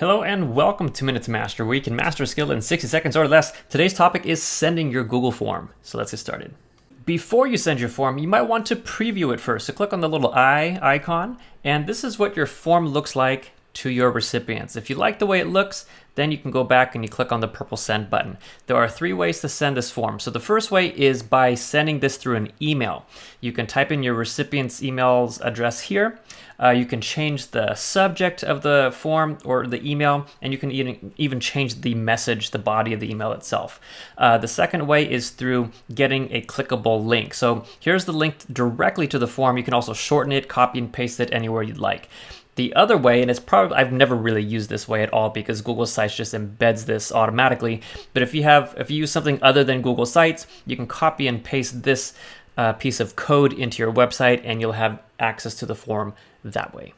Hello and welcome to Minute to Master, where you can master a skill in 60 seconds or less. Today's topic is sending your Google form. So let's get started. Before you send your form, you might want to preview it first. So click on the little eye icon, and this is what your form looks like to your recipients. If you like the way it looks, then you can go back and you click on the purple send button. There are 3 ways to send this form. So the first way is by sending this through an email. You can type in your recipient's email's address here. You can change the subject of the form or the email, and you can even change the message, the body of the email itself. The second way is through getting a clickable link. So here's the link directly to the form. You can also shorten it, copy and paste it anywhere you'd like. The other way, and I've never really used this way at all because Google Sites just embeds this automatically. But if you use something other than Google Sites, you can copy and paste this piece of code into your website, and you'll have access to the form that way.